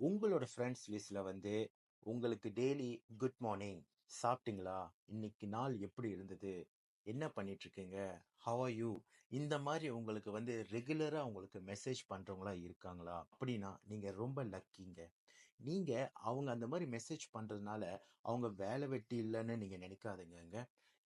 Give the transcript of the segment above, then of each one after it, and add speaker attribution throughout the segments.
Speaker 1: உங்களோட ஃப்ரெண்ட்ஸ் லிஸ்ட்ல வந்து உங்களுக்கு டெய்லி குட் மார்னிங், சாப்பிட்டீங்களா, இன்னைக்கு நாள் எப்படி இருந்தது, என்ன பண்ணிட்டு இருக்கீங்க, ஹவ் ஆர் யூ, இந்த மாதிரி உங்களுக்கு வந்து ரெகுலரா உங்களுக்கு மெசேஜ் பண்றவங்களா இருக்காங்களா? அப்படின்னா நீங்க ரொம்ப லக்கிங்க. நீங்க அவங்க அந்த மாதிரி மெசேஜ் பண்றதுனால அவங்க வேலை வெட்டி இல்லைன்னு நீங்க நினைக்காதீங்கங்க.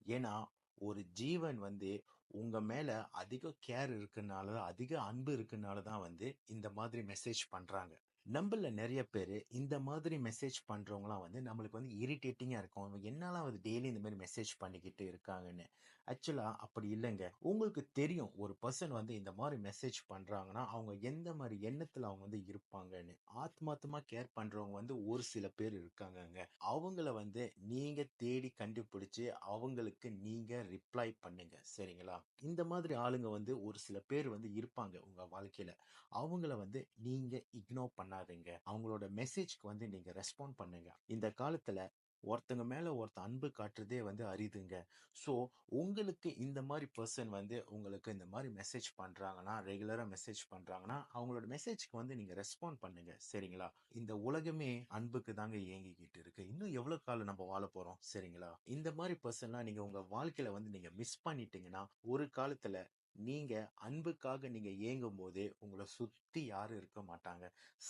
Speaker 1: ஏன்னா ஒரு ஜீவன் வந்து உங்க மேல அதிக கேர் இருக்குனால, அதிக அன்பு இருக்குனால தான் வந்து இந்த மாதிரி மெசேஜ் பண்றாங்க. நம்மள நிறைய பேரு இந்த மாதிரி மெசேஜ் பண்றவங்கலாம் வந்து நம்மளுக்கு வந்து இரிட்டேட்டிங்கா இருக்கும். அவங்க என்னலாம் வந்து டெய்லி இந்த மாதிரி மெசேஜ் பண்ணிக்கிட்டு இருக்காங்கன்னு. ஆக்சுவலா அப்படி இல்லைங்க. உங்களுக்கு தெரியும் ஒரு பர்சன் வந்து இந்த மாதிரி மெசேஜ் பண்றாங்கன்னா அவங்க எந்த மாதிரி எண்ணத்துல அவங்க வந்து இருப்பாங்கன்னு. ஆத்மார்த்தமா கேர் பண்றவங்க வந்து ஒரு சில பேர் இருக்காங்கங்க. அவங்கள வந்து நீங்க தேடி கண்டுபிடிச்சு அவங்களுக்கு நீங்க ரிப்ளை பண்ணுங்க. சரிங்களா? இந்த மாதிரி ஆளுங்க வந்து ஒரு சில பேர் வந்து இருப்பாங்க உங்க வாழ்க்கையில. அவங்கள வந்து நீங்க இக்னோர் பண்ணாதீங்க. அவங்களோட மெசேஜ்க்கு வந்து நீங்க ரெஸ்பாண்ட் பண்ணுங்க. இந்த காலத்துல ஒருத்தங்க மேல ஒருத்தன் அன்பு காட்டுறதே வந்து அரிதுங்க. ஸோ உங்களுக்கு இந்த மாதிரி பர்சன் வந்து உங்களுக்கு இந்த மாதிரி மெசேஜ் பண்றாங்கன்னா, ரெகுலரா மெசேஜ் பண்றாங்கன்னா, அவங்களோட மெசேஜ்க்கு வந்து நீங்க ரெஸ்பாண்ட் பண்ணுங்க. சரிங்களா? இந்த உலகமே அன்புக்கு தாங்க ஏங்கிக்கிட்டு இருக்கு. இன்னும் எவ்வளவு காலம் நம்ம வாழ போறோம்? சரிங்களா? இந்த மாதிரி பர்சன்லாம் நீங்க உங்க வாழ்க்கையில வந்து நீங்க மிஸ் பண்ணிட்டீங்கன்னா, ஒரு காலத்துல நீங்க அன்புக்காக நீங்க ஏங்கும் போதே உங்களை சுத்தி யாரும் இருக்க மாட்டாங்க.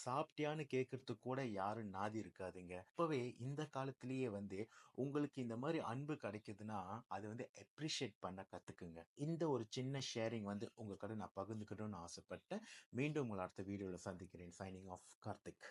Speaker 1: சாப்பிட்டியான்னு கேட்கறதுக்கு கூட யாரும் நாதி இருக்காதுங்க. இப்பவே இந்த காலத்திலேயே வந்து உங்களுக்கு இந்த மாதிரி அன்பு கிடைக்குதுன்னா அது வந்து அப்ரிஷியேட் பண்ண கத்துக்குங்க. இந்த ஒரு சின்ன ஷேரிங் வந்து உங்க கூட நான் பகிர்ந்துக்கணும்னு ஆசைப்பட்டேன். மீண்டும் உங்களை அடுத்த வீடியோல சந்திக்கிறேன். Signing off Karthik.